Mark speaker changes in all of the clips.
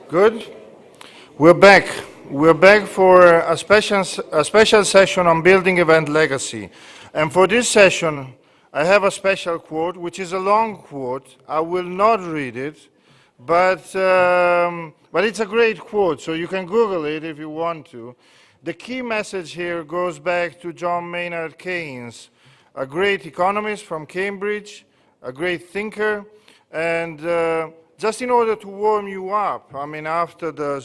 Speaker 1: Good. We're back. We're back for a special session on building event legacy. And for this session, I have a special quote, which is a long quote. I will not read it, but it's a great quote, so you can Google it if you want to. The key message here goes back to John Maynard Keynes, a great economist from Cambridge, a great thinker, and just in order to warm you up, I mean, after the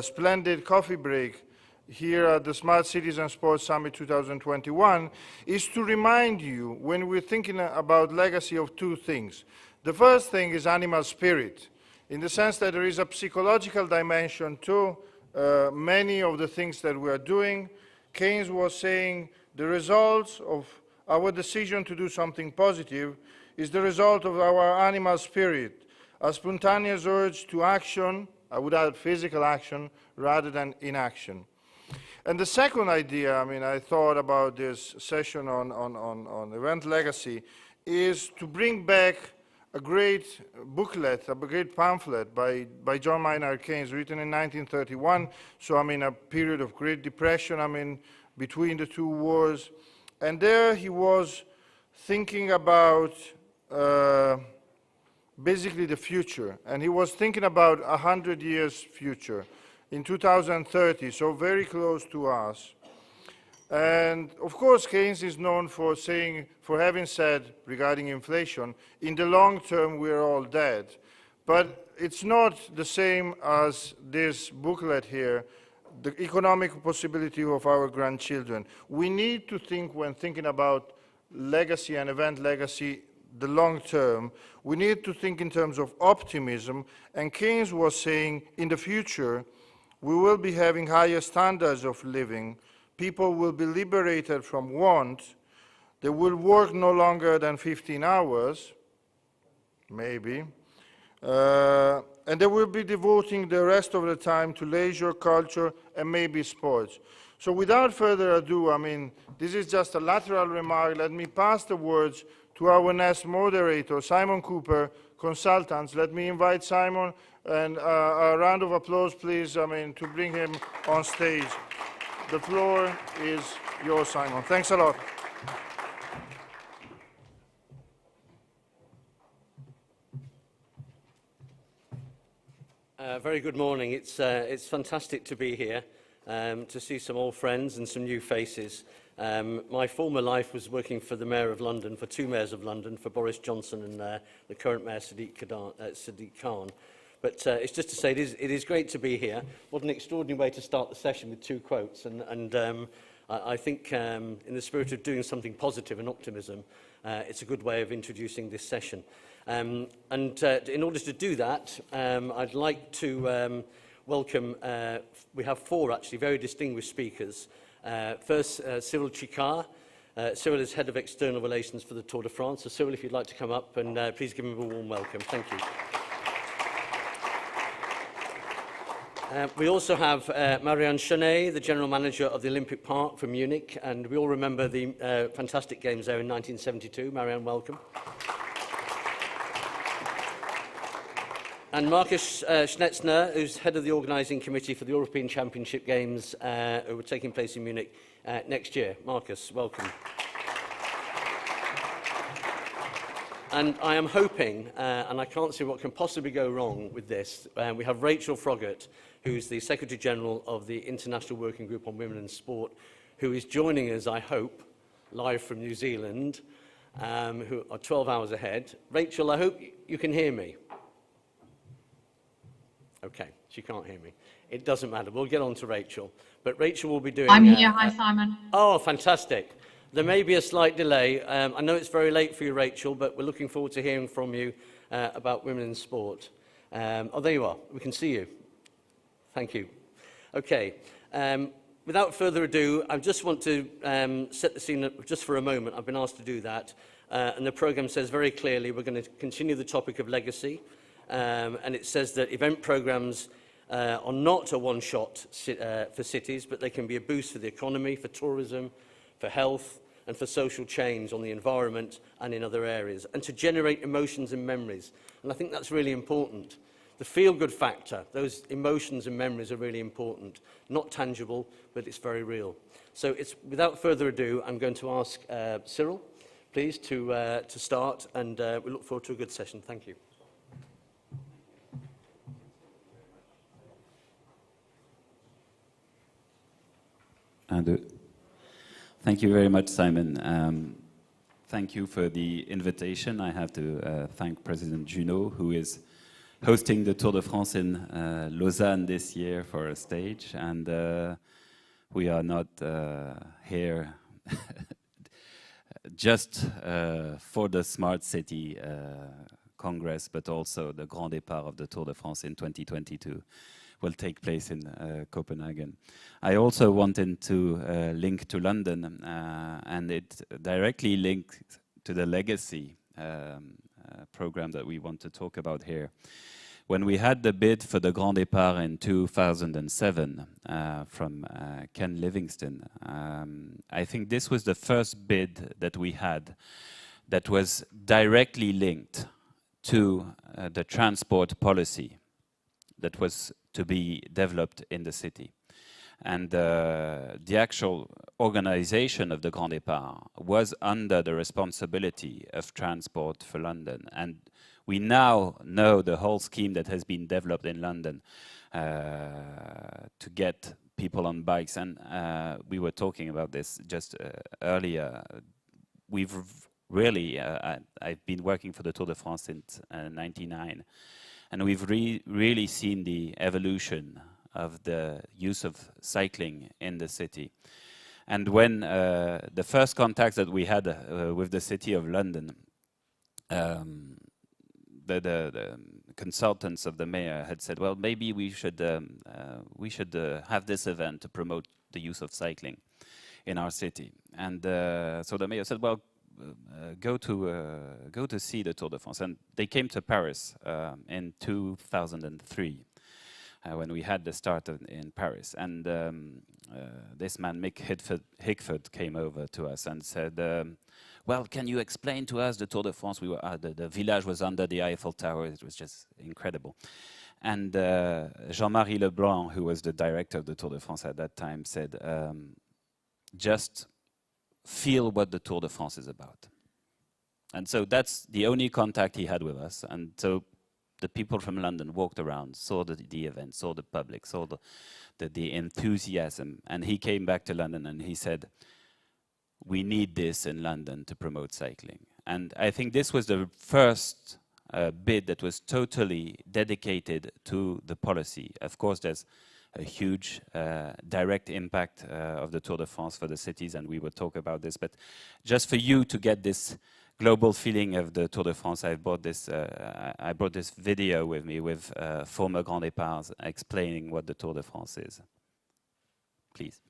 Speaker 1: splendid coffee break here at the Smart Cities and Sports Summit 2021, is to remind you when we're thinking about legacy of two things. The first thing is animal spirit, in the sense that there is a psychological dimension to many of the things that we are doing. Keynes was saying the results of our decision to do something positive is the result of our animal spirit, a spontaneous urge to action, I would add physical action, rather than inaction. And the second idea, I mean, I thought about this session on event legacy, is to bring back a great booklet, a great pamphlet by John Maynard Keynes, written in 1931, so I mean a period of Great Depression, I mean, between the two wars. And there he was thinking about basically the future, and he was thinking about 100 years future in 2030, so very close to us. And of course Keynes is known for having said regarding inflation, in the long term we're all dead. But it's not the same as this booklet here, the economic possibility of our grandchildren. We need to think, when thinking about legacy and event legacy, the long term, we need to think in terms of optimism, and Keynes was saying in the future we will be having higher standards of living, people will be liberated from want, they will work no longer than 15 hours, maybe, and they will be devoting the rest of the time to leisure, culture, and maybe sports. So without further ado, I mean, this is just a lateral remark, let me pass the words to our next moderator, Simon Cooper, consultants. Let me invite Simon, and a round of applause, please, I mean, to bring him on stage. The floor is yours, Simon. Thanks a lot.
Speaker 2: Very good morning. It's fantastic to be here, to see some old friends and some new faces. My former life was working for the Mayor of London, for two mayors of London, for Boris Johnson and the current Mayor Sadiq Khan. But it's just to say it is great to be here. What an extraordinary way to start the session with two quotes. And I think in the spirit of doing something positive and optimism, it's a good way of introducing this session. In order to do that, I'd like to welcome, we have four actually very distinguished speakers. First, Cyril Chicard. Cyril is Head of External Relations for the Tour de France. So Cyril, if you'd like to come up, and please give him a warm welcome. Thank you. We also have Marianne Chenet, the General Manager of the Olympic Park from Munich, and we all remember the fantastic games there in 1972. Marianne, welcome. And Markus Schnetzner, who's head of the organising committee for the European Championship Games, who are taking place in Munich next year. Markus, welcome. And I am hoping, and I can't see what can possibly go wrong with this, we have Rachel Froggatt, who's the Secretary General of the International Working Group on Women in Sport, who is joining us, I hope, live from New Zealand, who are 12 hours ahead. Rachel, I hope you can hear me. Okay, she can't hear me. It doesn't matter. We'll get on to Rachel. But Rachel will be doing...
Speaker 3: I'm here. Hi, Simon.
Speaker 2: Oh, fantastic. There may be a slight delay. I know it's very late for you, Rachel, but we're looking forward to hearing from you about women in sport. Oh, there you are. We can see you. Thank you. Okay. Without further ado, I just want to set the scene up just for a moment. I've been asked to do that. And the programme says very clearly we're going to continue the topic of legacy. And it says that event programmes are not a one-shot for cities, but they can be a boost for the economy, for tourism, for health, and for social change on the environment and in other areas, and to generate emotions and memories. And I think that's really important, The feel-good factor, those emotions and memories are really important. Not tangible, but it's very real. So without further ado, I'm going to ask Cyril, please, to start, and we look forward to a good session. Thank you.
Speaker 3: Thank you very much, Simon. Thank you for the invitation. I have to thank President Junot, who is hosting the Tour de France in Lausanne this year for a stage. And we are not here just for the Smart City Congress, but also the Grand Départ of the Tour de France in 2022 will take place in Copenhagen. I also wanted to link to London, and it directly links to the legacy program that we want to talk about here. When we had the bid for the Grand Départ in 2007 from Ken Livingstone, I think this was the first bid that we had that was directly linked to the transport policy that was to be developed in the city. And the actual organization of the Grand Départ was under the responsibility of Transport for London. And we now know the whole scheme that has been developed in London to get people on bikes. And we were talking about this just earlier. We've really, I've been working for the Tour de France since '99. And we've really seen the evolution of the use of cycling in the city. And when the first contacts that we had with the City of London, the consultants of the mayor had said, well, maybe we should have this event to promote the use of cycling in our city. And so the mayor said, well, go to see the Tour de France. And they came to Paris in 2003 when we had the start in Paris. And this man, Mick Hickford, came over to us and said, well, can you explain to us the Tour de France? We were the village was under the Eiffel Tower. It was just incredible. And Jean-Marie Leblanc, who was the director of the Tour de France at that time, said, just feel what the Tour de France is about. And so that's the only contact he had with us. And so the people from London walked around, saw the event, saw the public, saw the enthusiasm. And he came back to London and he said, we need this in London to promote cycling. And I think this was the first bid that was totally dedicated to the policy. Of course, there's a huge direct impact of the Tour de France for the cities, and we will talk about this. But just for you to get this global feeling of the Tour de France, I brought this video with me with former Grand Départs explaining what the Tour de France is. Please.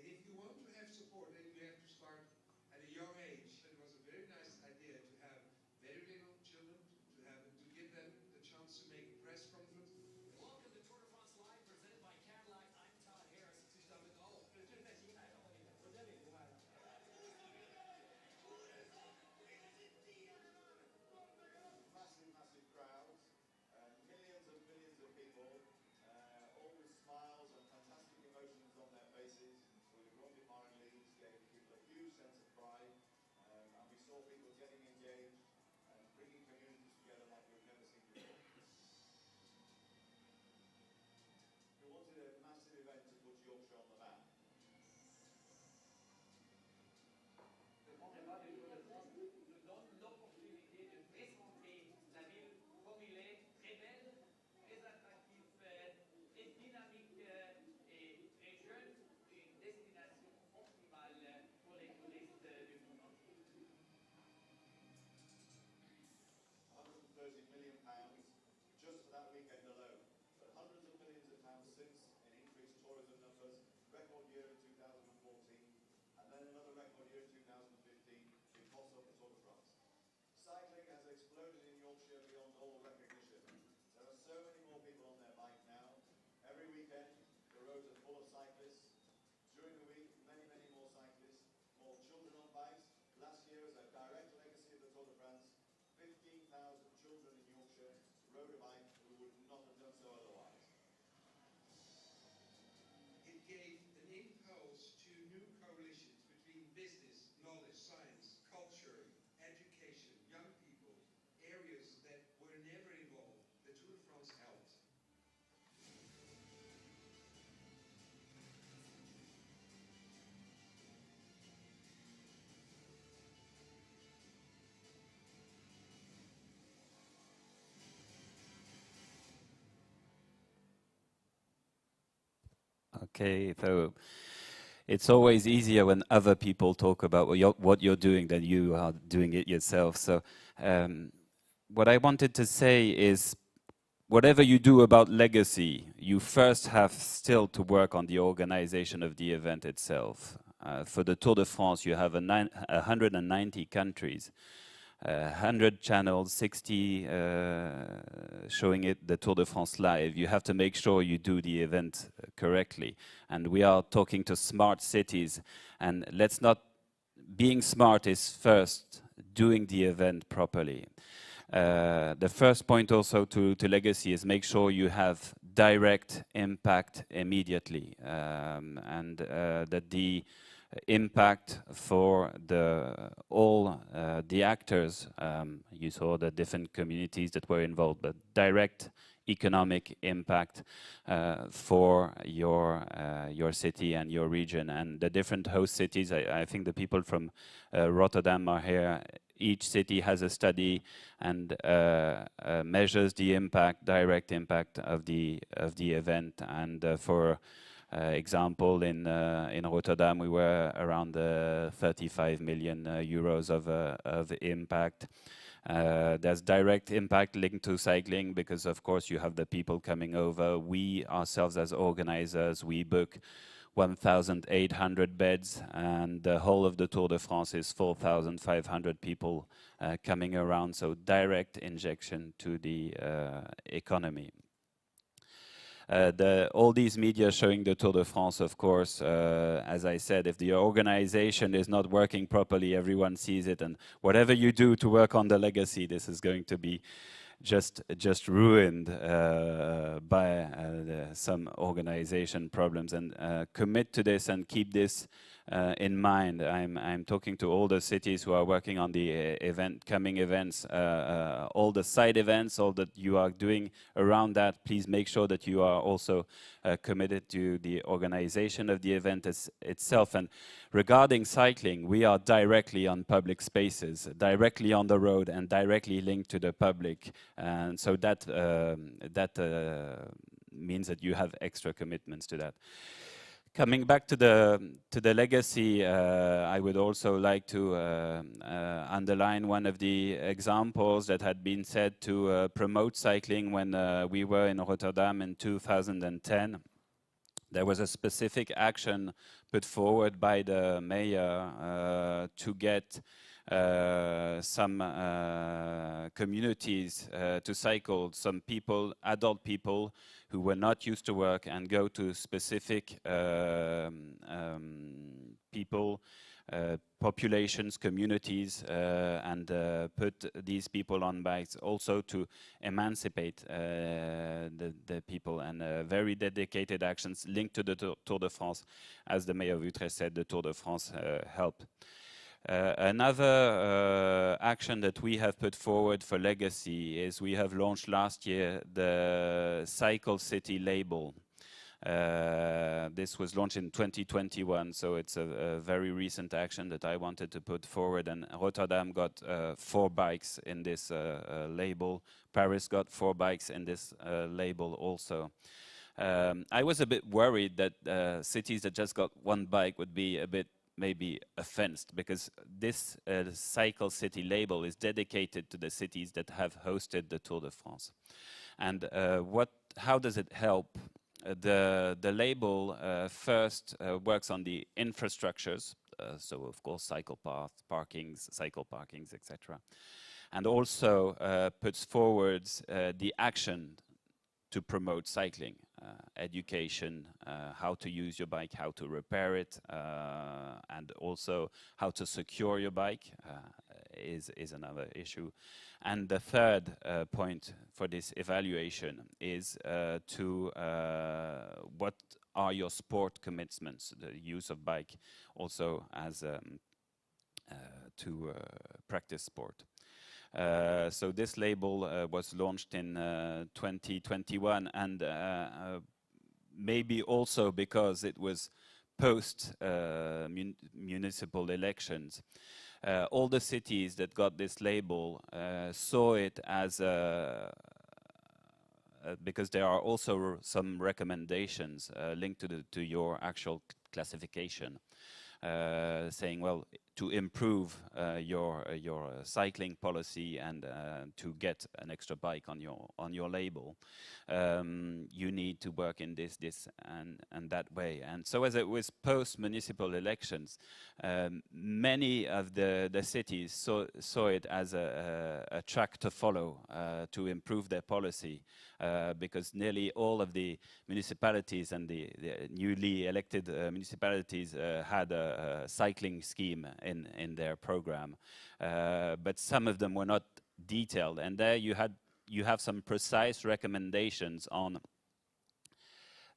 Speaker 4: And if you want to have support, then you have to start at a young age. sense of pride, and we saw people getting engaged and bringing communities together like we've never seen before. We wanted a massive event to put Yorkshire on the map.
Speaker 5: Le grand débat du Tour de France nous donne l'opportunité de présenter la ville comme il est, très belle, très attractive, très dynamique et très jeune, une destination optimale pour les touristes du monde entier.
Speaker 4: 130 million pounds just for that weekend alone, but hundreds of millions of pounds since in increased tourism numbers, record year in 2014, and then another record year in 2015 because of the Tour de France. Cycling has exploded in Yorkshire beyond all recognition. There are so many more people on their bike now. Every weekend, the roads are full of cyclists. During the week, many, many more cyclists, more children on bikes. Last year, as a direct legacy of the Tour de France, 15,000 children in Yorkshire rode a bike who would not have done so otherwise.
Speaker 6: It gave an impulse to new coalitions between business, knowledge, science, culture, education, young people, areas that were never involved. The Tour de France helped.
Speaker 3: Okay, so it's always easier when other people talk about what you're doing than you are doing it yourself. So what I wanted to say is, whatever you do about legacy, you first have still to work on the organization of the event itself. For the Tour de France, you have 190 countries, 100 channels, 60 showing it the Tour de France live. You have to make sure you do the event correctly. And we are talking to smart cities. And let's not, being smart is first doing the event properly. The first point also to legacy is make sure you have direct impact immediately, and that the impact for all the actors, you saw the different communities that were involved, but direct economic impact for your city and your region. And the different host cities, I think the people from Rotterdam are here. Each city has a study and measures the impact, direct impact of the event. And for example, in Rotterdam, we were around 35 million euros of impact. There's direct impact linked to cycling because, of course, you have the people coming over. We ourselves as organizers, we book 1,800 beds, and the whole of the Tour de France is 4,500 people coming around, so direct injection to the economy. All these media showing the Tour de France, of course, as I said, if the organization is not working properly, everyone sees it, and whatever you do to work on the legacy, this is going to be just ruined by some organization problems. And commit to this and keep this in mind. I'm talking to all the cities who are working on the coming events, all the side events, all that you are doing around that. Please make sure that you are also committed to the organization of the event itself. And regarding cycling, we are directly on public spaces, directly on the road, and directly linked to the public. And so that means that you have extra commitments to that. Coming back to the legacy, I would also like to underline one of the examples that had been said to promote cycling when we were in Rotterdam in 2010. There was a specific action put forward by the mayor to get some communities to cycle, some people, adult people who were not used to work, and go to specific people, populations, communities, and put these people on bikes, also to emancipate the people, and very dedicated actions linked to the Tour de France. As the mayor of Utrecht said, the Tour de France helped. Another action that we have put forward for legacy is we have launched last year the Cycle City label. This was launched in 2021, so it's a very recent action that I wanted to put forward. And Rotterdam got 4 bikes in this label. Paris got 4 bikes in this label also. I was a bit worried that cities that just got 1 bike would be a bit maybe offended, because this Cycle City label is dedicated to the cities that have hosted the Tour de France. And how does it help? The label first works on the infrastructures, so of course cycle paths, cycle parkings, etc. And also puts forward the action to promote cycling, education, how to use your bike, how to repair it, and also how to secure your bike is another issue. And the third point for this evaluation is what are your sport commitments, the use of bike also as to practice sport. So this label was launched in 2021, and maybe also because it was post municipal elections. All the cities that got this label saw it as because there are also some recommendations linked to your actual classification, saying, well, to improve your cycling policy and to get an extra bike on your label, you need to work in this and that way. And so, as it was post municipal elections, many of the cities saw it as a track to follow to improve their policy, because nearly all of the municipalities and the newly elected municipalities had a cycling scheme in their program, but some of them were not detailed, and there you have some precise recommendations on.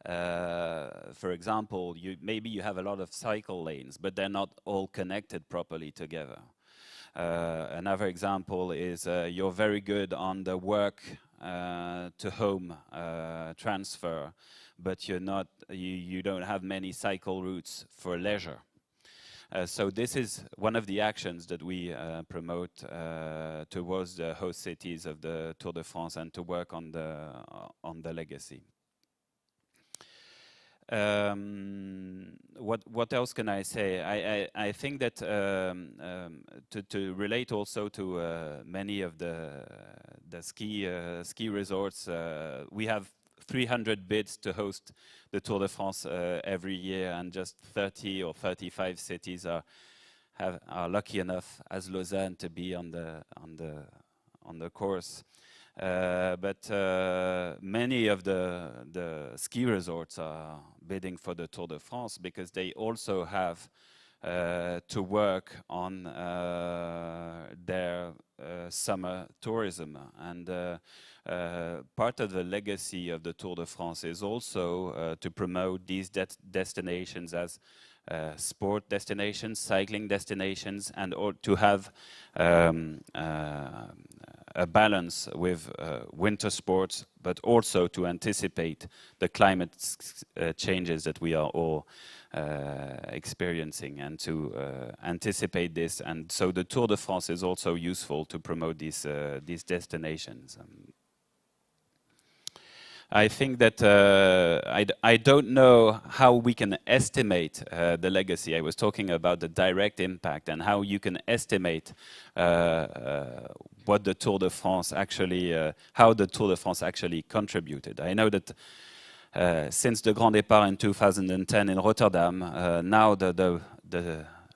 Speaker 3: For example, maybe you have a lot of cycle lanes, but they're not all connected properly together. Another example is you're very good on the work to home transfer, but you don't have many cycle routes for leisure. So this is one of the actions that we promote towards the host cities of the Tour de France, and to work on the legacy. What else can I say? I think that to relate also to many of the ski resorts, we have 300 bids to host the Tour de France every year, and just 30 or 35 cities are lucky enough, as Lausanne, to be on the course. But many of the ski resorts are bidding for the Tour de France because they also have to work on their summer tourism. And part of the legacy of the Tour de France is also to promote these destinations as sport destinations, cycling destinations, and to have a balance with winter sports, but also to anticipate the climate changes that we are all experiencing, and to anticipate this. And so the Tour de France is also useful to promote these destinations. I think that I don't know how we can estimate the legacy. I was talking about the direct impact and how you can estimate what the Tour de France actually, how the Tour de France actually contributed. I know that since the Grand Départ in 2010 in Rotterdam, now the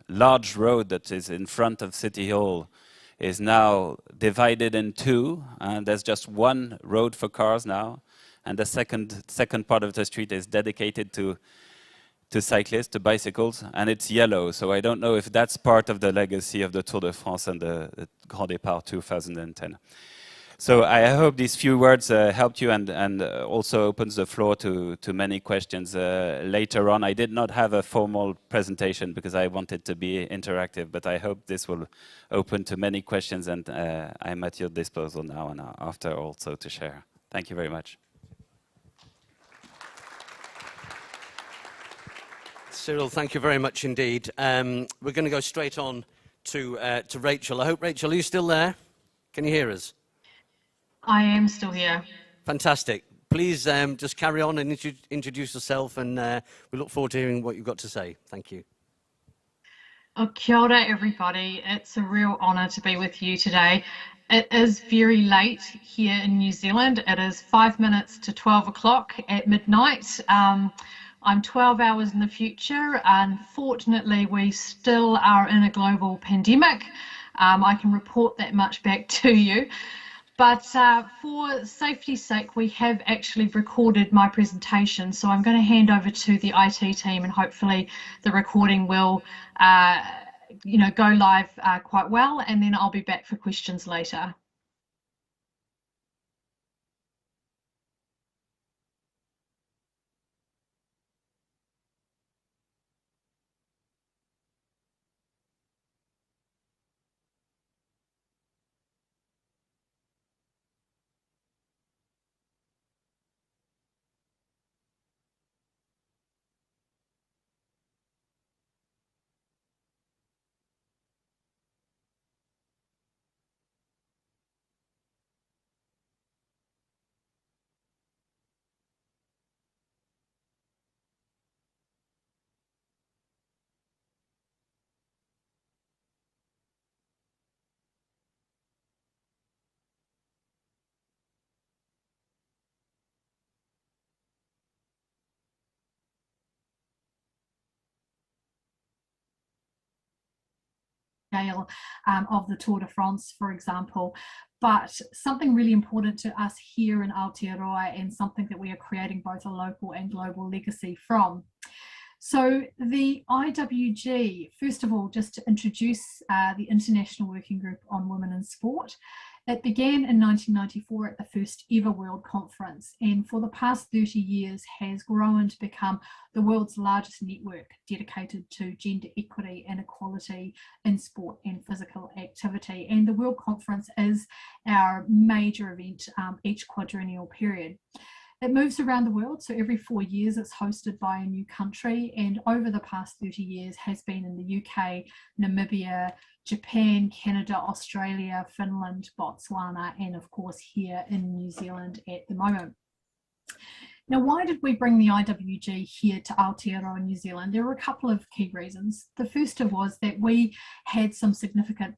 Speaker 3: large road that is in front of City Hall is now divided in two, and there's just one road for cars now. And the second part of the street is dedicated to cyclists, to bicycles, and it's yellow. So I don't know if that's part of the legacy of the Tour de France and the Grand Départ 2010. So I hope these few words helped you and also opens the floor to many questions later on. I did not have a formal presentation because I wanted to be interactive, but I hope this will open to many questions, and I'm at your disposal now and after also to share. Thank you very much.
Speaker 2: Cyril, thank you very much indeed. We're going to go straight on to Rachel. I hope, Rachel, are you still there? Can you hear us?
Speaker 7: I am still here.
Speaker 2: Fantastic. Please just carry on and introduce yourself, and we look forward to hearing what you've got to say. Thank you.
Speaker 7: Kia ora, everybody. It's a real honour to be with you today. It is very late here in New Zealand. It is 5 minutes to 12 o'clock at midnight. I'm 12 hours in the future. Unfortunately, we still are in a global pandemic. I can report that much back to you. But for safety's sake, we have actually recorded my presentation. So I'm going to hand over to the IT team, and hopefully the recording will go live quite well, and then I'll be back for questions later. Scale of the Tour de France, for example. But something really important to us here in Aotearoa, and something that we are creating both a local and global legacy from. So the IWG, first of all, just to introduce the International Working Group on Women in Sport. It began in 1994 at the first ever World Conference, and for the past 30 years has grown to become the world's largest network dedicated to gender equity and equality in sport and physical activity. And the World Conference is our major event each quadrennial period. It moves around the world, so every 4 years it's hosted by a new country, and over the past 30 years has been in the UK, Namibia, Japan, Canada, Australia, Finland, Botswana, and of course here in New Zealand at the moment. Now, why did we bring the IWG here to Aotearoa, New Zealand? There were a couple of key reasons. The first was that we had some significant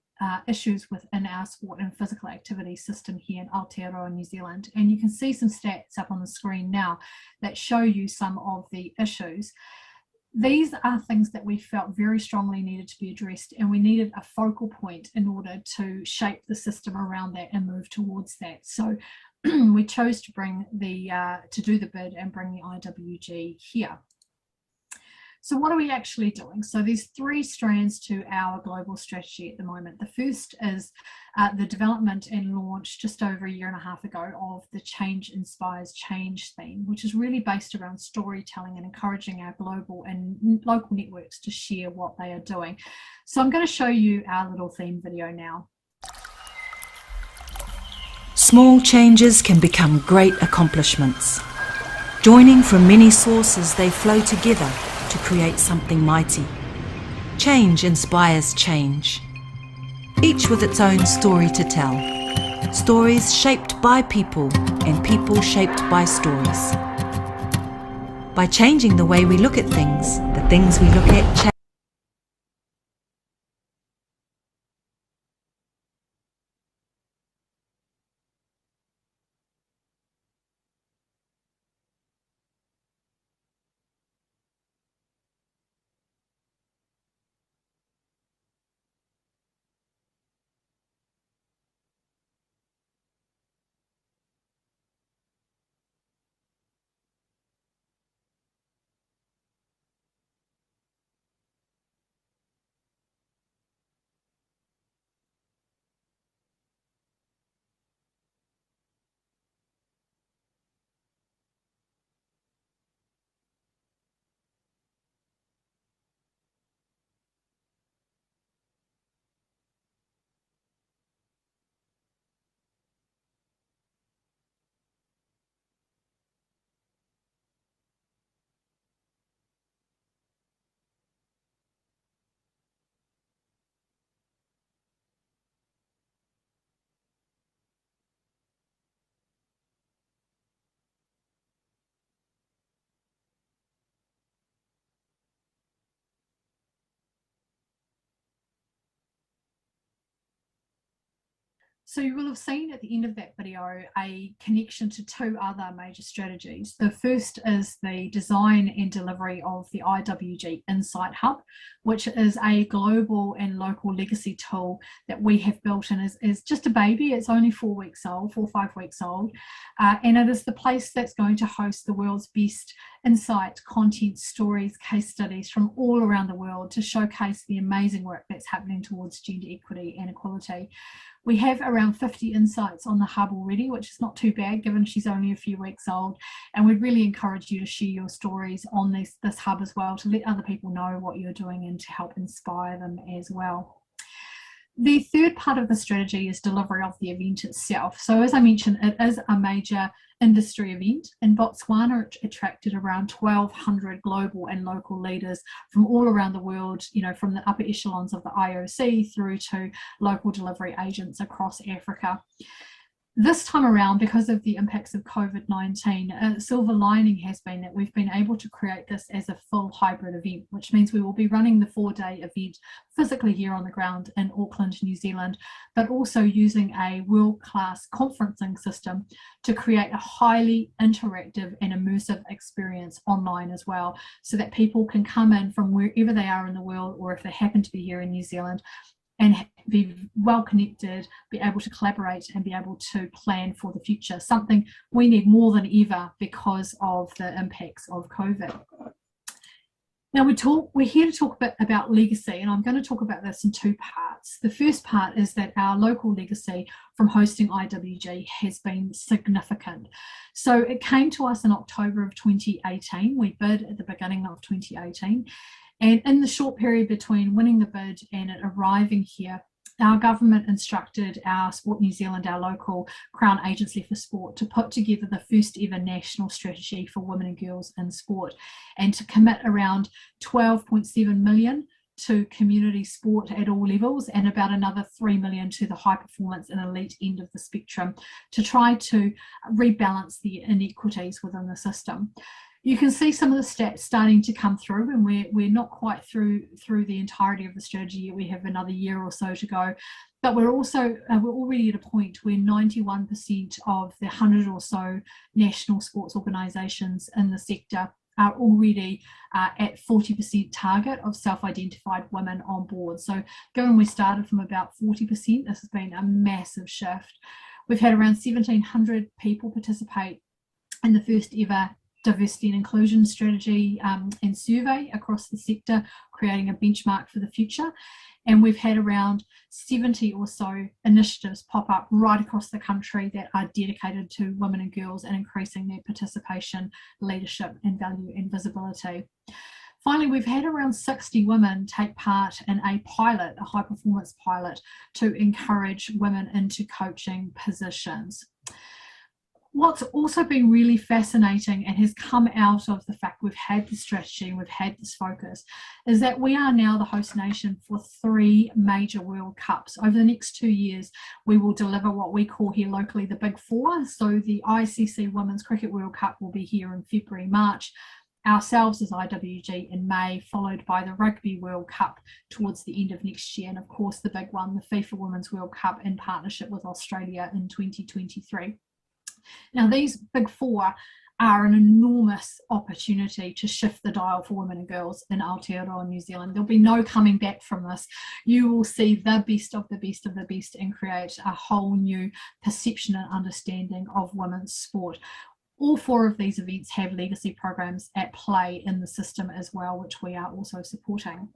Speaker 7: issues within our sport and physical activity system here in Aotearoa, New Zealand. And you can see some stats up on the screen now that show you some of the issues. These are things that we felt very strongly needed to be addressed, and we needed a focal point in order to shape the system around that and move towards that. So we chose to bring to do the bid and bring the IWG here. So what are we actually doing? So there's 3 strands to our global strategy at the moment. The first is the development and launch just over a year and a half ago of the Change Inspires Change theme, which is really based around storytelling and encouraging our global and local networks to share what they are doing. So I'm going to show you our little theme video now.
Speaker 8: Small changes can become great accomplishments. Joining from many sources, they flow together to create something mighty. Change inspires change, each with its own story to tell. Stories shaped by people and people shaped by stories. By changing the way we look at things, the things we look at change.
Speaker 7: So you will have seen at the end of that video a connection to two other major strategies. The first is the design and delivery of the IWG Insight Hub, which is a global and local legacy tool that we have built and is just a baby. It's only 4 weeks old, 4 or 5 weeks old. And it is the place that's going to host the world's best insight, content, stories, case studies from all around the world to showcase the amazing work that's happening towards gender equity and equality. We have around 50 insights on the hub already, which is not too bad given she's only a few weeks old. And we'd really encourage you to share your stories on this hub as well, to let other people know what you're doing and to help inspire them as well. The third part of the strategy is delivery of the event itself. So as I mentioned, it is a major industry event. In Botswana, it attracted around 1,200 global and local leaders from all around the world, you know, from the upper echelons of the IOC through to local delivery agents across Africa. This time around, because of the impacts of COVID-19, a silver lining has been that we've been able to create this as a full hybrid event, which means we will be running the 4-day event physically here on the ground in Auckland, New Zealand, but also using a world-class conferencing system to create a highly interactive and immersive experience online as well, so that people can come in from wherever they are in the world, or if they happen to be here in New Zealand, and be well connected, be able to collaborate and be able to plan for the future, something we need more than ever because of the impacts of COVID. Now we're here to talk a bit about legacy, and I'm going to talk about this in two parts. The first part is that our local legacy from hosting IWG has been significant. So it came to us in October of 2018. We bid at the beginning of 2018. And in the short period between winning the bid and it arriving here, our government instructed our Sport New Zealand, our local Crown Agency for Sport, to put together the first ever national strategy for women and girls in sport, and to commit around 12.7 million to community sport at all levels, and about another 3 million to the high performance and elite end of the spectrum, to try to rebalance the inequities within the system. You can see some of the stats starting to come through, and we're not quite through the entirety of the strategy yet. We have another year or so to go, but we're already at a point where 91% of the 100 or so national sports organisations in the sector are already at 40% target of self-identified women on board. So given we started from about 40%, this has been a massive shift. We've had around 1,700 people participate in the first ever diversity and inclusion strategy and survey across the sector, creating a benchmark for the future. And we've had around 70 or so initiatives pop up right across the country that are dedicated to women and girls and increasing their participation, leadership and value and visibility. Finally, we've had around 60 women take part in a pilot, a high performance pilot, to encourage women into coaching positions. What's also been really fascinating and has come out of the fact we've had this strategy and we've had this focus is that we are now the host nation for 3 major World Cups. Over the next 2 years, we will deliver what we call here locally the Big Four. So the ICC Women's Cricket World Cup will be here in February, March. Ourselves as IWG in May, followed by the Rugby World Cup towards the end of next year. And of course, the big one, the FIFA Women's World Cup in partnership with Australia in 2023. Now, these big four are an enormous opportunity to shift the dial for women and girls in Aotearoa, New Zealand. There'll be no coming back from this. You will see the best of the best of the best and create a whole new perception and understanding of women's sport. All 4 of these events have legacy programs at play in the system as well, which we are also supporting.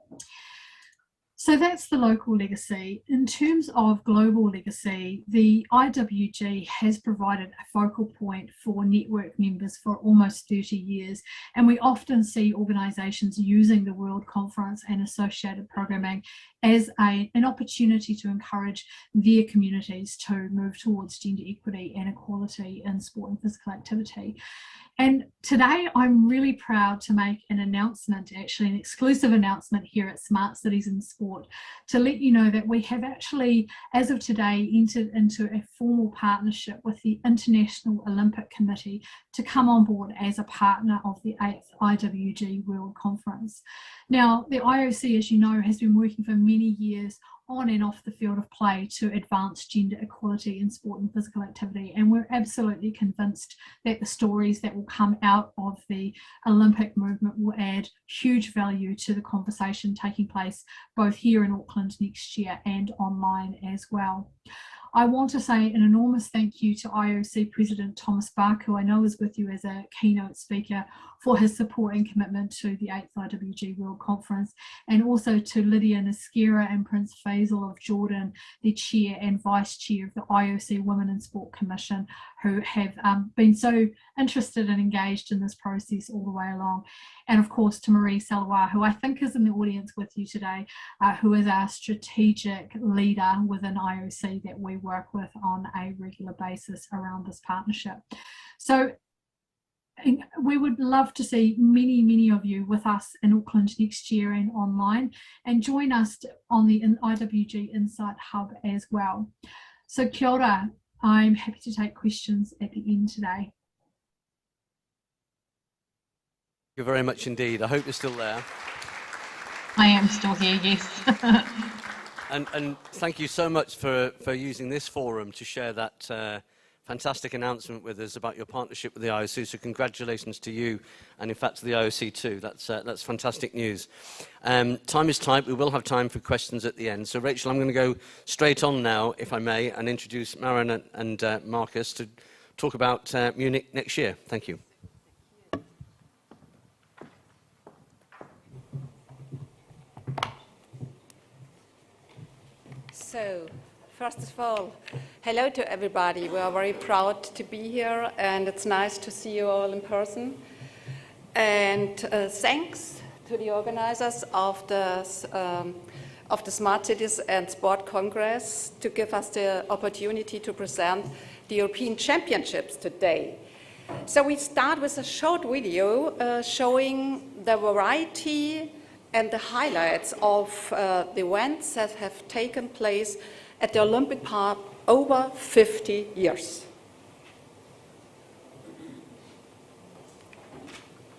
Speaker 7: So that's the local legacy. In terms of global legacy, the IWG has provided a focal point for network members for almost 30 years, and we often see organisations using the World Conference and associated programming as an opportunity to encourage their communities to move towards gender equity and equality in sport and physical activity. And today I'm really proud to make an announcement, actually an exclusive announcement here at Smart Cities in Sport, to let you know that we have actually, as of today, entered into a formal partnership with the International Olympic Committee to come on board as a partner of the 8th IWG World Conference. Now, the IOC, as you know, has been working for many years on and off the field of play to advance gender equality in sport and physical activity. And we're absolutely convinced that the stories that will come out of the Olympic movement will add huge value to the conversation taking place both here in Auckland next year and online as well. I want to say an enormous thank you to IOC President Thomas Bach, who I know is with you as a keynote speaker, for his support and commitment to the 8th IWG World Conference, and also to Lydia Nasquera and Prince Faisal of Jordan, the chair and vice chair of the IOC Women in Sport Commission, who have been so interested and engaged in this process all the way along. And of course to Marie Salawar, who I think is in the audience with you today, who is our strategic leader within IOC that we work with on a regular basis around this partnership. So we would love to see many of you with us in Auckland next year and online, and join us on the IWG Insight Hub as well. So kia ora, I'm happy to take questions at the end today.
Speaker 2: Thank you very much indeed. I hope you're still there.
Speaker 9: I am still here, yes.
Speaker 2: And thank you so much for using this forum to share that fantastic announcement with us about your partnership with the IOC. So congratulations to you, and in fact to the IOC too. That's fantastic news. Time is tight. We will have time for questions at the end. So Rachel, I'm going to go straight on now, if I may, and introduce Maren and Marcus to talk about Munich next year. Thank you.
Speaker 10: So, first of all, hello to everybody. We are very proud to be here, and it's nice to see you all in person. And thanks to the organizers of the Smart Cities and Sport Congress to give us the opportunity to present the European Championships today. So we start with a short video showing the variety and the highlights of the events that have taken place at the Olympic Park over 50 years.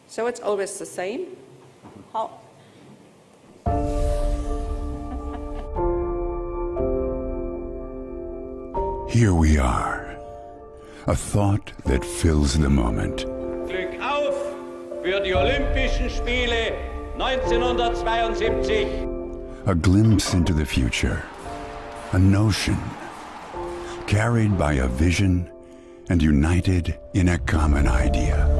Speaker 10: So it's always the same.
Speaker 11: Here we are, a thought that fills the moment.
Speaker 12: Glück auf für die Olympischen Spiele 1972.
Speaker 11: A glimpse into the future, a notion, carried by a vision and united in a common idea.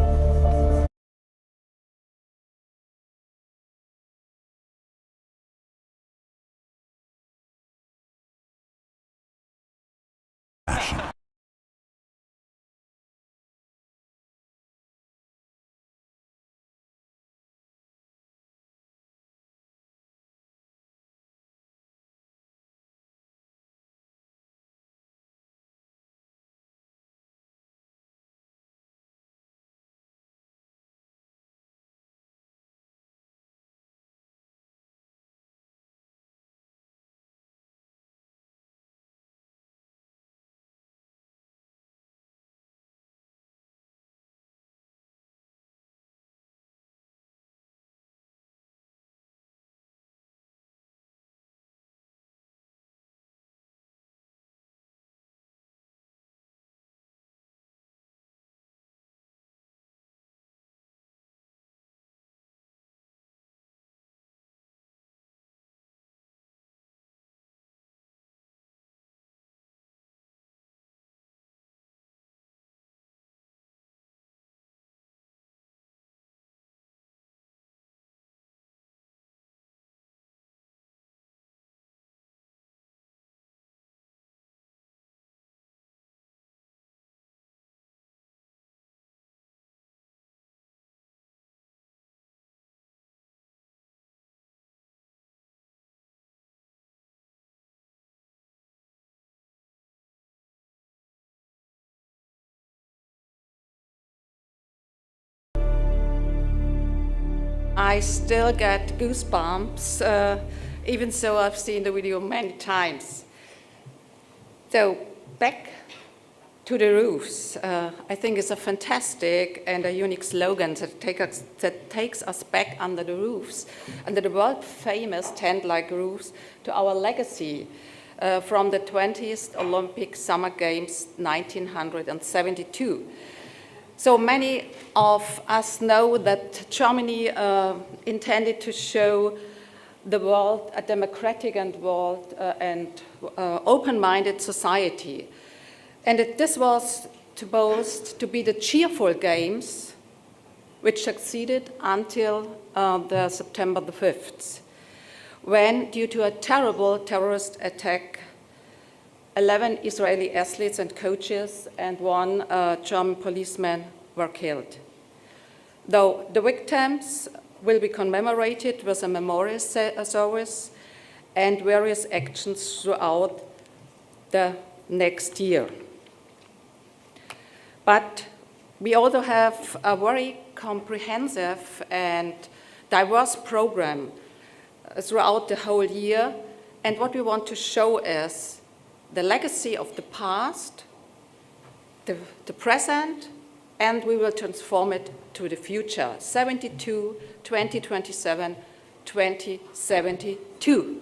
Speaker 10: I still get goosebumps, even though I've seen the video many times. So back to the roofs, I think is a fantastic and a unique slogan that takes us back under the roofs, under the world-famous tent-like roofs, to our legacy from the 20th Olympic Summer Games 1972. So many of us know that Germany intended to show the world a democratic and open-minded society. And this was supposed to be the cheerful games, which succeeded until the September the 5th, when, due to a terrible terrorist attack, 11 Israeli athletes and coaches and 1 German policeman were killed. Though the victims will be commemorated with a memorial service and various actions throughout the next year. But we also have a very comprehensive and diverse program throughout the whole year. And what we want to show is the legacy of the past, the present, and we will transform it to the future, 72, 2027, 2072.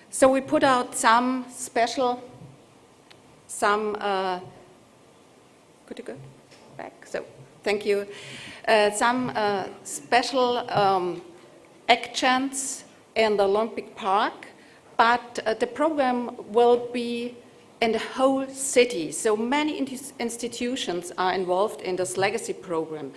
Speaker 10: So we put out some special, could you go back? So, thank you. Some special actions in the Olympic Park, but the program will be in the whole city. So many institutions are involved in this legacy program.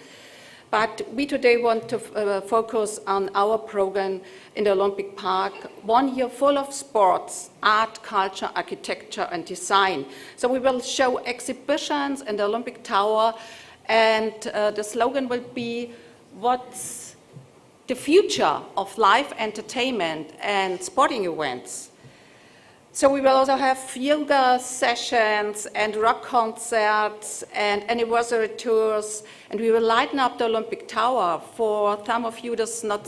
Speaker 10: But we today want to focus on our program in the Olympic Park, 1 year full of sports, art, culture, architecture, and design. So we will show exhibitions in the Olympic Tower, and the slogan will be, what's the future of live entertainment and sporting events? So we will also have yoga sessions and rock concerts and anniversary tours, and we will lighten up the Olympic Tower. For some of you, it's not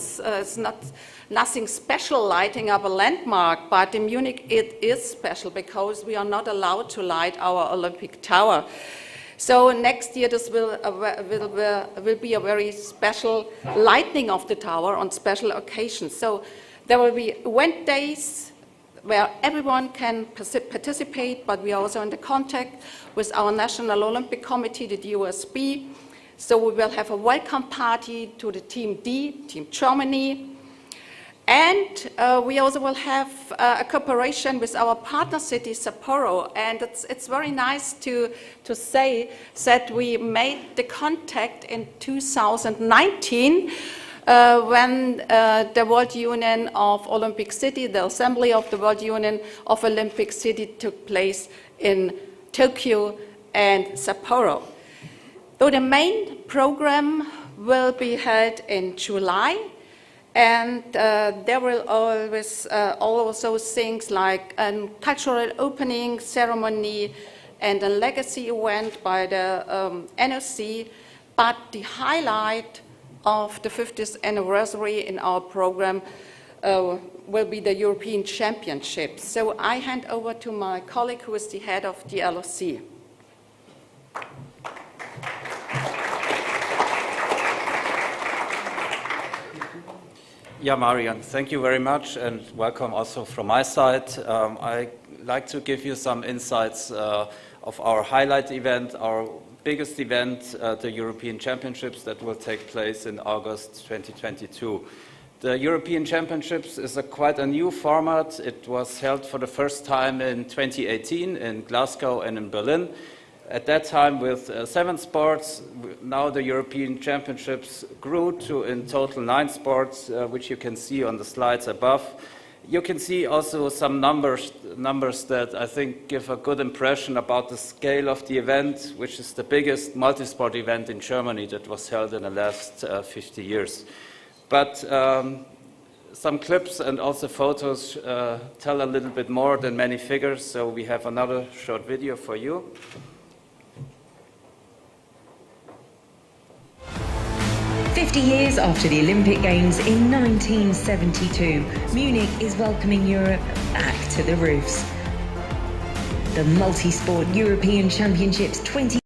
Speaker 10: nothing special lighting up a landmark, but in Munich it is special because we are not allowed to light our Olympic Tower. So next year this will be a very special lighting of the tower on special occasions. So there will be event days where everyone can participate, but we are also in the contact with our National Olympic Committee, the DOSB. So we will have a welcome party to the Team D, Team Germany. And we also will have a cooperation with our partner city, Sapporo. And it's very nice to say that we made the contact in 2019 when the World Union of Olympic City, the Assembly of the World Union of Olympic City, took place in Tokyo and Sapporo. Though the main program will be held in July, and there will always also things like a cultural opening ceremony and a legacy event by the NOC, but the highlight of the 50th anniversary in our program will be the European Championships. So I hand over to my colleague who is the head of the LOC.
Speaker 13: Yeah, Marian, thank you very much, and welcome also from my side. I'd like to give you some insights of our highlight event, our biggest event, the European Championships that will take place in August 2022. The European Championships is quite a new format. It was held for the first time in 2018 in Glasgow and in Berlin. At that time with 7 sports. Now the European Championships grew to in total 9 sports, which you can see on the slides above. You can see also some numbers that I think give a good impression about the scale of the event, which is the biggest multi-sport event in Germany that was held in the last 50 years. But some clips and also photos tell a little bit more than many figures, so we have another short video for you.
Speaker 14: 50 years after the Olympic Games in 1972, Munich is welcoming Europe back to the roofs. The Multi-Sport European Championships 20.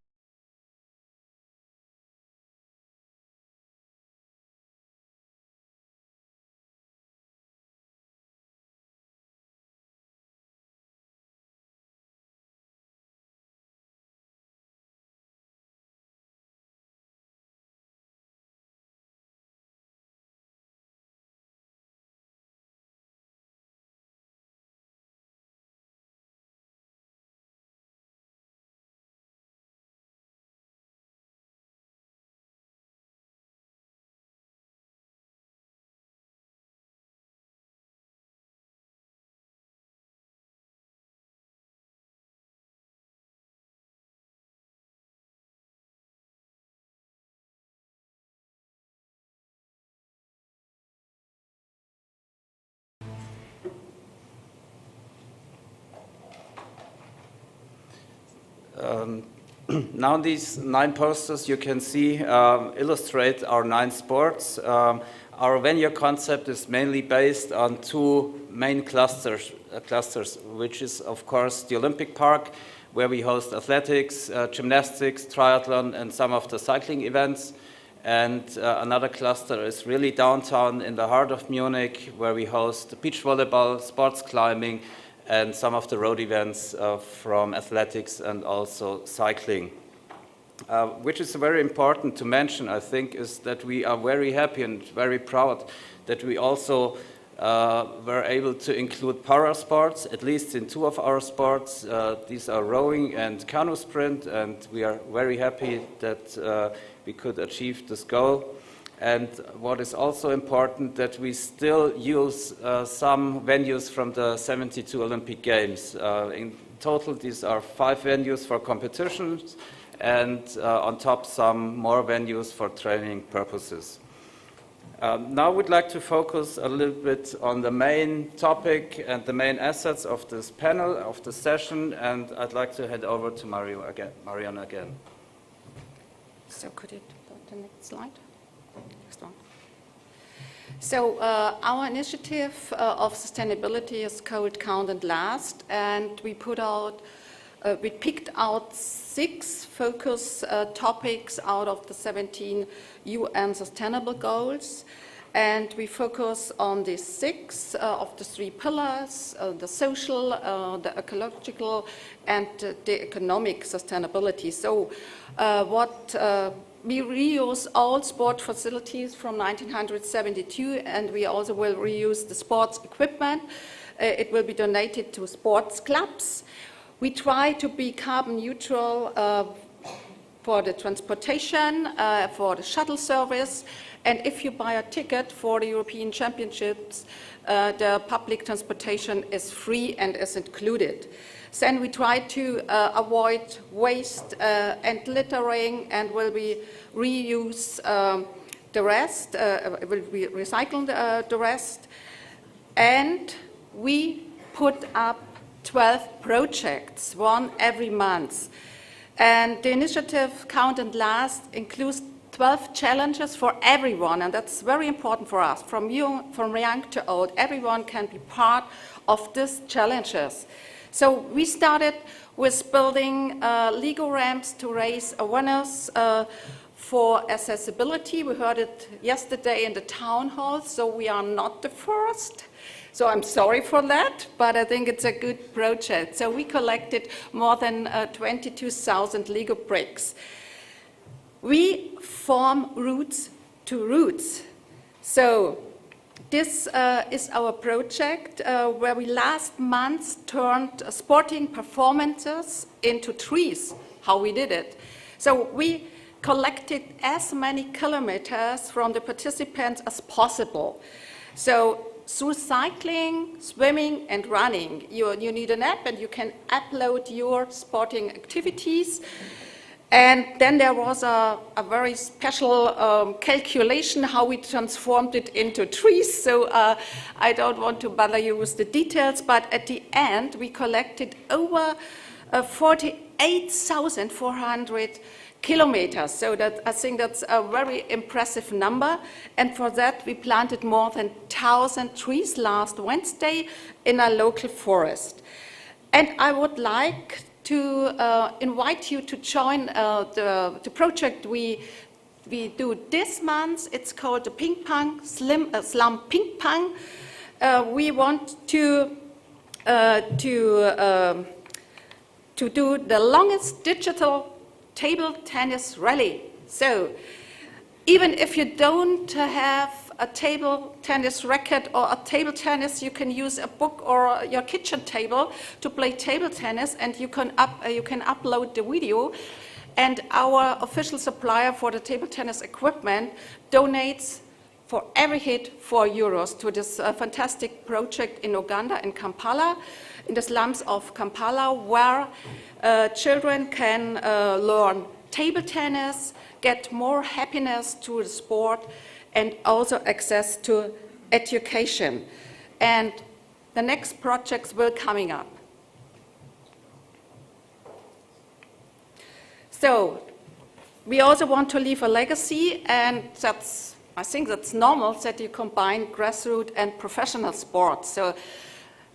Speaker 13: Now these 9 posters you can see illustrate our 9 sports. Our venue concept is mainly based on 2 main clusters, which is of course the Olympic Park, where we host athletics, gymnastics, triathlon, and some of the cycling events. And another cluster is really downtown in the heart of Munich, where we host beach volleyball, sports climbing, and some of the road events from athletics and also cycling. Which is very important to mention, I think, is that we are very happy and very proud that we also were able to include para sports, at least in 2 of our sports. These are rowing and canoe sprint, and we are very happy that we could achieve this goal. And what is also important, that we still use some venues from the 72 Olympic Games. In total, these are 5 venues for competitions, and on top some more venues for training purposes. Now I would like to focus a little bit on the main topic and the main assets of this panel, of the session, and I'd like to hand over to Marion again.
Speaker 10: So could you go to the next slide? Next one. So our initiative of sustainability is called Count and Last, and we picked out 6 focus topics out of the 17 UN Sustainable Goals, and we focus on the 6 of the 3 pillars: the social, the ecological, and the economic sustainability. So we reuse all sport facilities from 1972, and we also will reuse the sports equipment. It will be donated to sports clubs. We try to be carbon neutral for the transportation, for the shuttle service, and if you buy a ticket for the European Championships, the public transportation is free and is included. Then we try to avoid waste and littering, and will be reuse the rest, will be recycle the rest. And we put up 12 projects, 1 every month. And the initiative Count and Last includes 12 challenges for everyone, and that's very important for us. From young to old, everyone can be part of these challenges. So we started with building Lego ramps to raise awareness for accessibility. We heard it yesterday in the town hall, so we are not the first. So I'm sorry for that, but I think it's a good project. So we collected more than 22,000 Lego bricks. We form roots to roots. So this is our project where we last month turned sporting performances into trees, how we did it. So we collected as many kilometers from the participants as possible. So through cycling, swimming, and running, you need an app, and you can upload your sporting activities. And then there was a very special calculation how we transformed it into trees. So I don't want to bother you with the details, but at the end we collected over 48,400 kilometers. So that, I think that's a very impressive number. And for that we planted more than 1,000 trees last Wednesday in a local forest. And I would like to invite you to join the project we do this month. It's called the Ping Pong Slum Ping Pong. We want to do the longest digital table tennis rally. So even if you don't have a table tennis racket or a table tennis, you can use a book or your kitchen table to play table tennis, and you can upload the video. And our official supplier for the table tennis equipment donates for every hit €4 to this fantastic project in Uganda, in Kampala, in the slums of Kampala, where children can learn table tennis, get more happiness to the sport, and also access to education. And the next projects will coming up. So we also want to leave a legacy, and I think that's normal that you combine grassroots and professional sports. So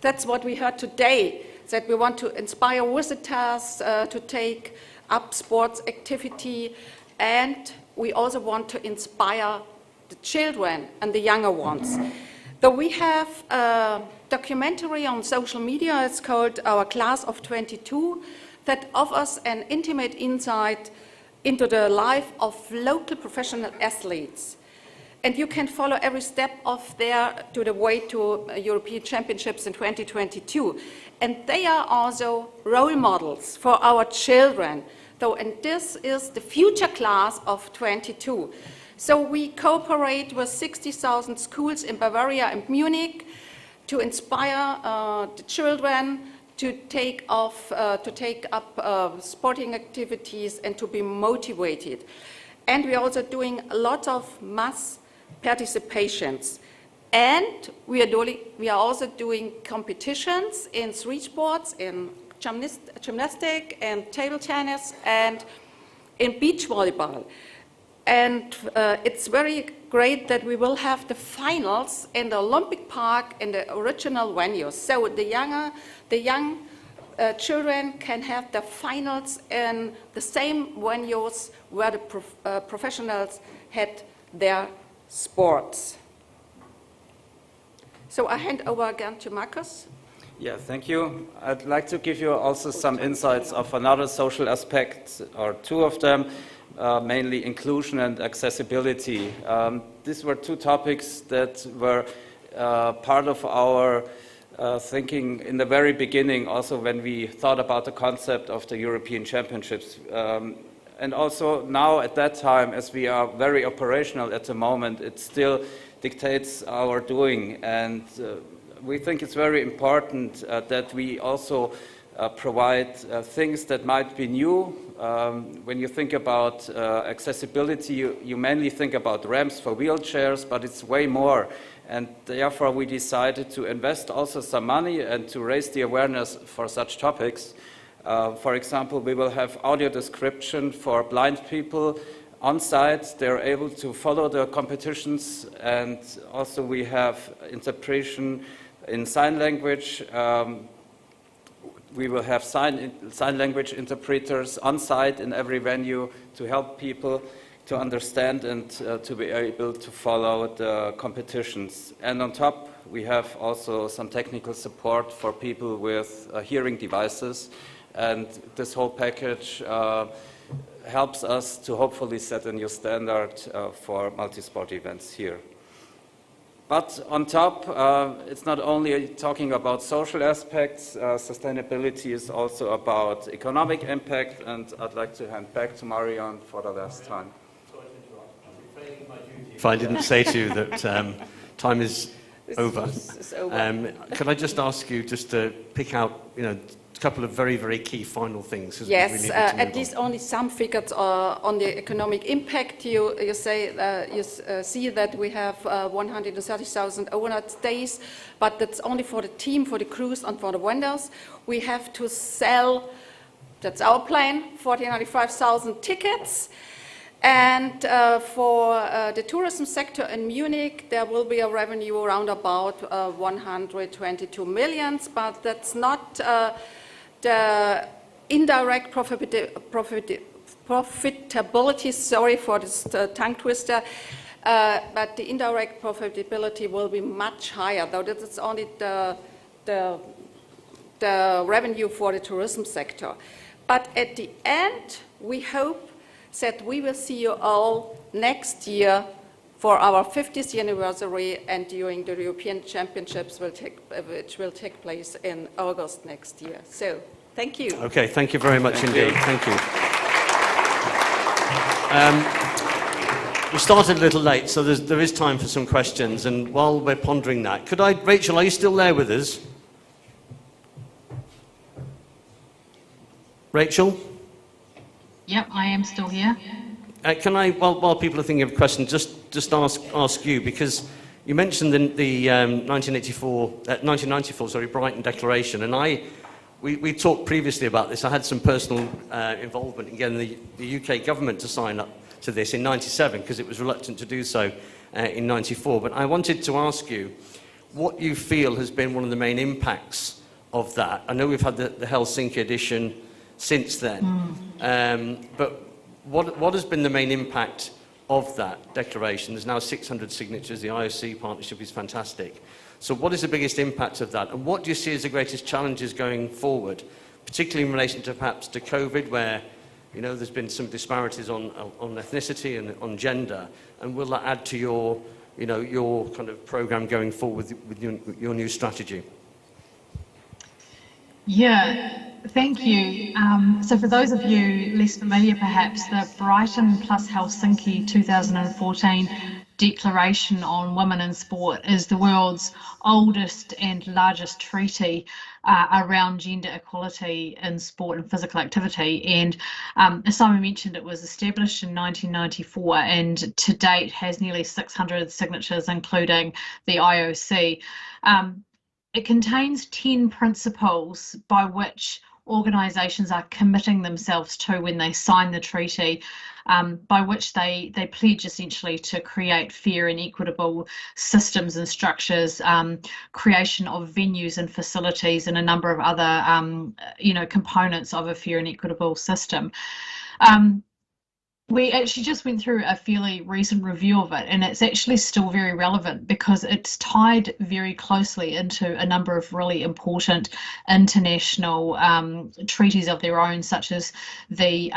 Speaker 10: that's what we heard today, that we want to inspire visitors to take up sports activity, and we also want to inspire the children and the younger ones. So we have a documentary on social media. It's called Our Class of 22, that offers an intimate insight into the life of local professional athletes. And you can follow every step of to the way to European Championships in 2022. And they are also role models for our children. And this is the future class of 22. So we cooperate with 60,000 schools in Bavaria and Munich to inspire the children to take up sporting activities and to be motivated. And we're also doing a lot of mass participations. And we are also doing competitions in street sports, in gymnastic and table tennis, and in beach volleyball. And it's very great that we will have the finals in the Olympic Park in the original venue. So the young children can have the finals in the same venues where the professionals had their sports. So I hand over again to Markus.
Speaker 13: Yeah, thank you. I'd like to give you also some insights of another social aspect, or two of them, mainly inclusion and accessibility. These were two topics that were part of our thinking in the very beginning, also when we thought about the concept of the European Championships. And also now at that time, as we are very operational at the moment, it still dictates our doing. And we think it's very important that we also provide things that might be new. When you think about accessibility, you mainly think about ramps for wheelchairs, but it's way more. And therefore we decided to invest also some money and to raise the awareness for such topics. For example, we will have audio description for blind people on site. They're able to follow the competitions, and also we have interpretation in sign language. We will have sign language interpreters on site in every venue to help people to understand and to be able to follow the competitions. And on top, we have also some technical support for people with hearing devices. And this whole package helps us to hopefully set a new standard for multi-sport events here. But on top, it's not only talking about social aspects, sustainability is also about economic impact, and I'd like to hand back to Marion for the last time.
Speaker 2: If I didn't say to you that time is over, could I just ask you just to pick out, a couple of very, very key final things?
Speaker 10: Yes, at least only some figures on the economic impact. You see that we have 130,000 overnight days, but that's only for the team, for the crews, and for the vendors. We have to sell, that's our plan, 95,000 tickets. And for the tourism sector in Munich, there will be a revenue around about 122 million, but that's not the indirect profitability, sorry for this tongue twister, but the indirect profitability will be much higher, though that is only the revenue for the tourism sector. But at the end, we hope that we will see you all next year for our 50th anniversary and during the European Championships which will take place in August next year. So, thank you.
Speaker 2: Okay, thank you very much indeed. Thank you. We started a little late, so there is time for some questions, and while we're pondering that, Rachel, are you still there with us? Rachel?
Speaker 9: Yep, I am still here.
Speaker 2: Can I, while people are thinking of questions, just ask you, because you mentioned the 1994 Brighton Declaration, and we talked previously about this. I had some personal involvement in getting the UK government to sign up to this in '97 because it was reluctant to do so in '94. But I wanted to ask you what you feel has been one of the main impacts of that. I know we've had the Helsinki edition since then, but what has been the main impact of that declaration? There's now 600 signatures. The IOC partnership is fantastic. So what is the biggest impact of that? And what do you see as the greatest challenges going forward, particularly in relation to perhaps to COVID, where there's been some disparities on ethnicity and on gender? And will that add to your kind of program going forward with your new strategy?
Speaker 9: Yeah, thank you. So for those of you less familiar perhaps, the Brighton plus Helsinki 2014 Declaration on Women in Sport is the world's oldest and largest treaty around gender equality in sport and physical activity. And as Simon mentioned, it was established in 1994 and to date has nearly 600 signatures, including the IOC. It contains 10 principles by which organisations are committing themselves to when they sign the treaty, by which they pledge essentially to create fair and equitable systems and structures, creation of venues and facilities, and a number of other components of a fair and equitable system. We actually just went through a fairly recent review of it, and it's actually still very relevant because it's tied very closely into a number of really important international treaties of their own, such as the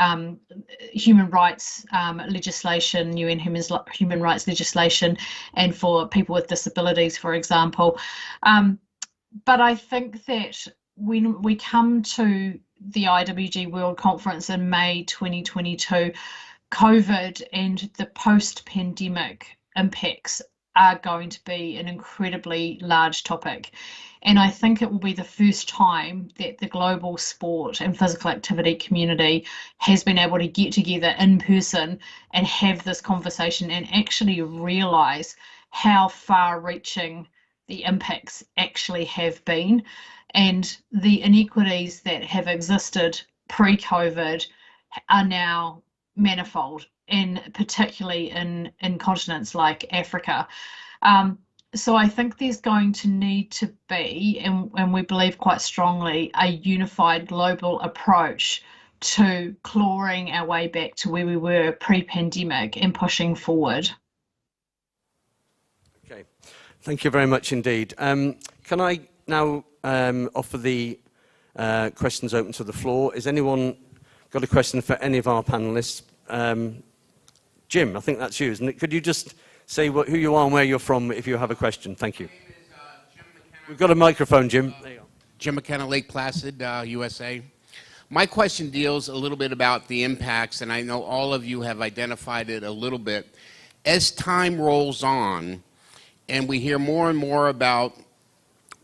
Speaker 9: human rights legislation, UN human rights legislation, and for people with disabilities, for example. But I think that when we come to the IWG World Conference in May 2022, COVID and the post-pandemic impacts are going to be an incredibly large topic. And I think it will be the first time that the global sport and physical activity community has been able to get together in person and have this conversation and actually realise how far-reaching the impacts actually have been, and the inequities that have existed pre-COVID are now manifold, and particularly in continents like Africa. So I think there's going to need to be, and we believe quite strongly, a unified global approach to clawing our way back to where we were pre-pandemic and pushing forward.
Speaker 2: Okay, thank you very much indeed. Can I now offer the questions open to the floor? Is anyone got a question for any of our panelists? Jim, I think that's you, isn't it? Could you just say who you are and where you're from if you have a question? Thank you. We've got a microphone, Jim. There you go.
Speaker 15: Jim McKenna, Lake Placid, USA. My question deals a little bit about the impacts, and I know all of you have identified it a little bit. As time rolls on, and we hear more and more about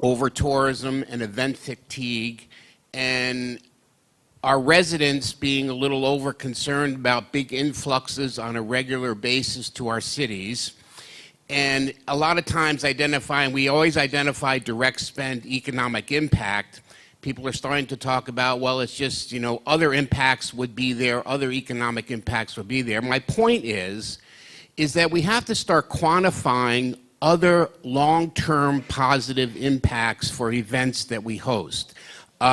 Speaker 15: over-tourism and event fatigue, and our residents being a little over-concerned about big influxes on a regular basis to our cities, and a lot of times we always identify direct spend economic impact. People are starting to talk about, well, it's just, other impacts would be there, other economic impacts would be there. My point is that we have to start quantifying other long-term positive impacts for events that we host.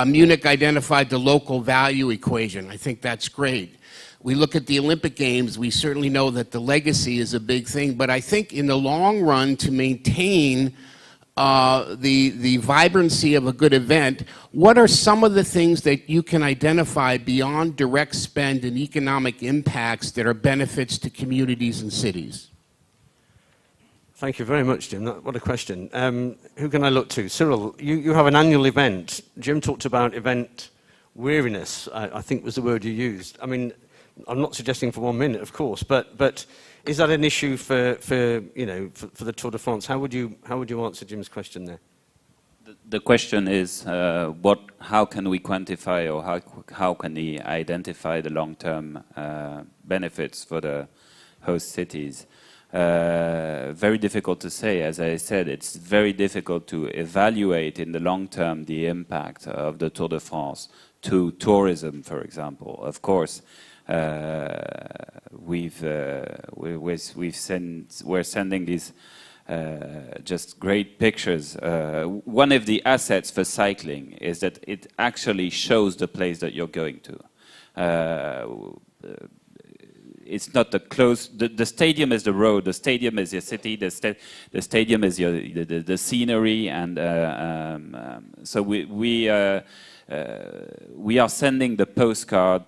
Speaker 15: Munich identified the local value equation. I think that's great. We look at the Olympic Games, we certainly know that the legacy is a big thing, but I think in the long run, to maintain the vibrancy of a good event, what are some of the things that you can identify beyond direct spend and economic impacts that are benefits to communities and cities?
Speaker 2: Thank you very much, Jim. What a question. Who can I look to? Cyril, you have an annual event. Jim talked about event weariness, I think was the word you used. I mean, I'm not suggesting for 1 minute, of course, but is that an issue for the Tour de France? How would you answer Jim's question there?
Speaker 3: The question is, how can we quantify, or how can we identify the long-term benefits for the host cities? Very difficult to say. As I said, it's very difficult to evaluate in the long term the impact of the Tour de France to tourism, for example. Of course, we're sending these just great pictures. One of the assets for cycling is that it actually shows the place that you're going to. It's not the close. The stadium is the road. The stadium is your city. The stadium is the scenery, and so we are sending the postcard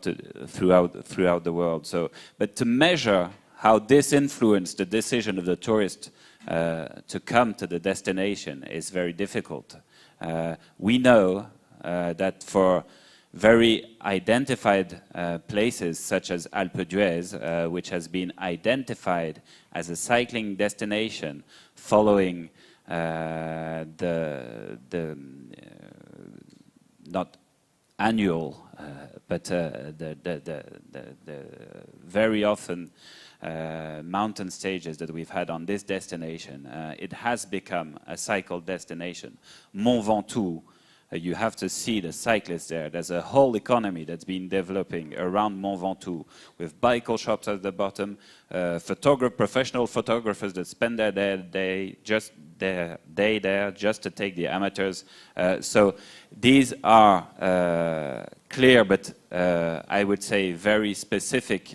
Speaker 3: throughout the world. So, but to measure how this influenced the decision of the tourist to come to the destination is very difficult. We know that for very identified places such as Alpe d'Huez, which has been identified as a cycling destination following the not annual, but the very often mountain stages that we've had on this destination. It has become a cycle destination. Mont Ventoux, you have to see the cyclists there. There's a whole economy that's been developing around Mont Ventoux with bicycle shops at the bottom, professional photographers that spend their day there just to take the amateurs. So these are clear, but I would say very specific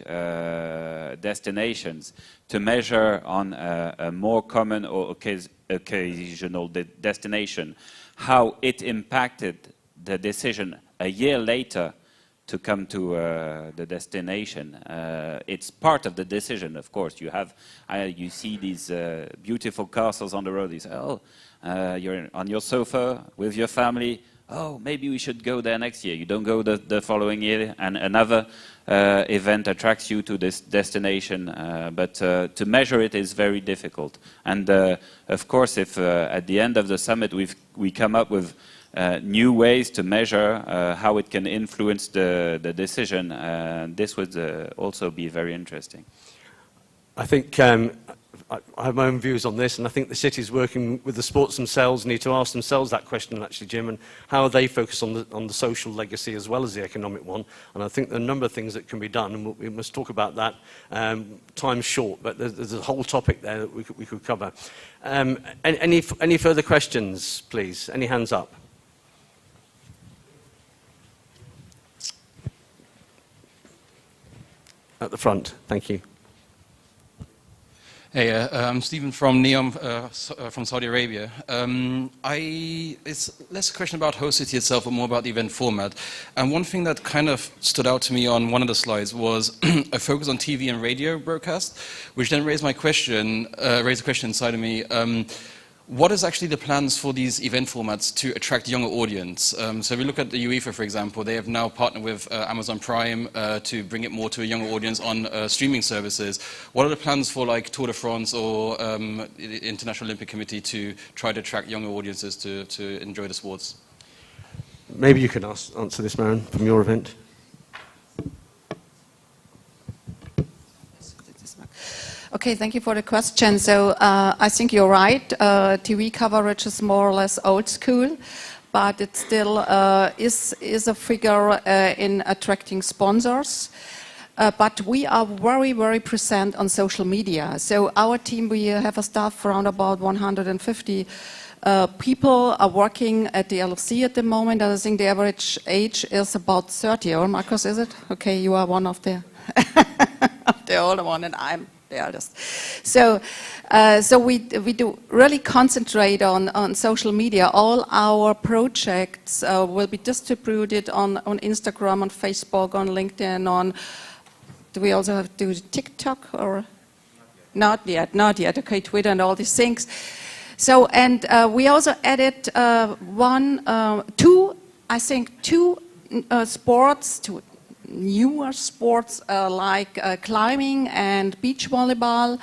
Speaker 3: destinations to measure on a more common or occasional destination how it impacted the decision a year later to come to the destination. It's part of the decision, of course. You see these beautiful castles on the road. You say, oh, you're on your sofa with your family. Oh, maybe we should go there next year. You don't go the following year, and another event attracts you to this destination. But to measure it is very difficult. And of course, if at the end of the summit we come up with new ways to measure how it can influence the decision, this would also be very interesting.
Speaker 2: I think I have my own views on this, and I think the cities working with the sports themselves need to ask themselves that question, actually, Jim, and how they focus on the social legacy as well as the economic one. And I think there are a number of things that can be done, and we must talk about that. Time's short, but there's a whole topic there that we could cover. Any further questions, please? Any hands up? At the front, thank you.
Speaker 16: Hey, I'm Stephen from Neom from Saudi Arabia. It's less a question about host city itself, but more about the event format. And one thing that kind of stood out to me on one of the slides was a focus on TV and radio broadcast, which then raised a question inside of me. What is actually the plans for these event formats to attract younger audience? So if we look at the UEFA, for example, they have now partnered with Amazon Prime to bring it more to a younger audience on streaming services. What are the plans for like Tour de France or the International Olympic Committee to try to attract younger audiences to enjoy the sports?
Speaker 2: Maybe you can answer this, Maren, from your event.
Speaker 10: Okay, thank you for the question. So I think you're right. TV coverage is more or less old school, but it still is a figure in attracting sponsors. But we are very, very present on social media. So our team, we have a staff around about 150 people are working at the LFC at the moment. I think the average age is about 30, or Marcus, is it? Okay, you are one of the, of the older one, and I'm the eldest. So, so we do really concentrate on social media. All our projects will be distributed on Instagram, on Facebook, on LinkedIn, on, do we also have to do TikTok or? Not yet. Okay, Twitter and all these things. So, and we also added two sports, two newer sports like climbing and beach volleyball,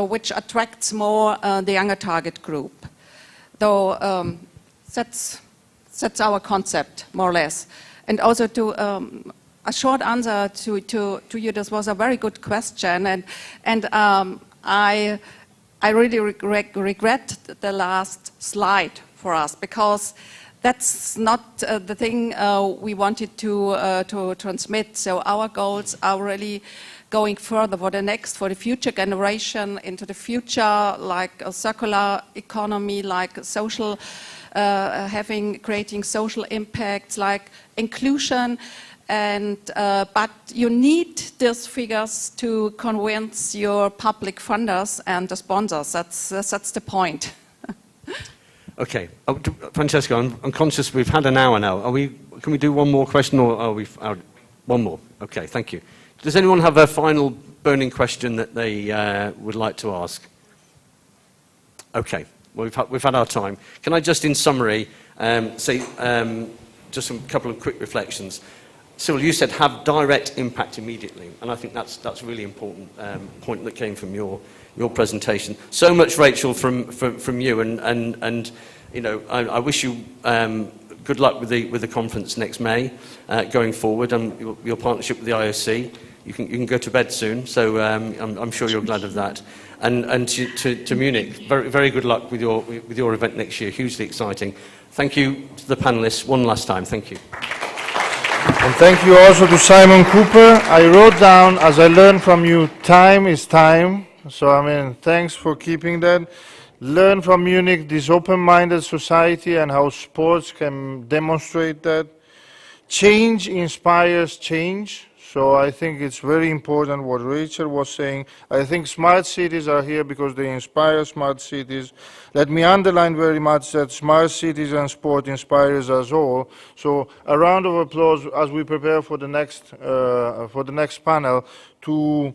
Speaker 10: which attracts more the younger target group. Though that's our concept, more or less. And also to a short answer to you, this was a very good question, and I really regret the last slide for us, because that's not the thing we wanted to transmit. So our goals are really going further for the future generation, into the future, like a circular economy, like social, creating social impacts, like inclusion. And but you need these figures to convince your public funders and the sponsors. That's the point.
Speaker 2: Okay, Francesco, I'm conscious we've had an hour now. Can we do one more question, or are we? One more. Okay, thank you. Does anyone have a final burning question that they would like to ask? Okay, well, we've had our time. Can I just, in summary, say just a couple of quick reflections? Cyril, you said have direct impact immediately, and I think that's a really important point that came from your presentation. So much, Rachel, from you, and you know, I wish you good luck with the conference next May, going forward, and your partnership with the IOC. You can go to bed soon, so I'm sure you're glad of that. And to Munich, very good luck with your event next year. Hugely exciting. Thank you to the panelists one last time. Thank you.
Speaker 1: And thank you also to Simon Cooper. I wrote down, as I learned from you, time is time. So, I mean, thanks for keeping that. Learn from Munich, this open-minded society, and how sports can demonstrate that. Change inspires change. So I think it's very important what Rachel was saying. I think smart cities are here because they inspire smart cities. Let me underline very much that smart cities and sport inspires us all. So a round of applause as we prepare for the next panel to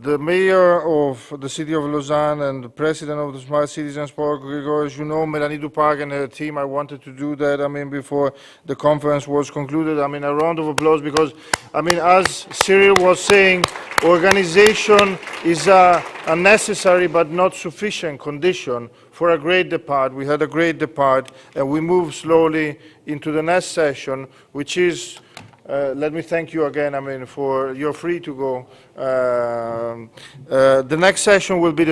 Speaker 1: the mayor of the city of Lausanne and the president of the Smart Cities and Sport, Gregor. As you know, Melanie Duparc and her team, I wanted to do that, I mean, before the conference was concluded. I mean, a round of applause because, I mean, as Cyril was saying, organization is a necessary but not sufficient condition for a great depart. We had a great depart, and we move slowly into the next session, which is let me thank you again, I mean, you're free to go. The next session will be the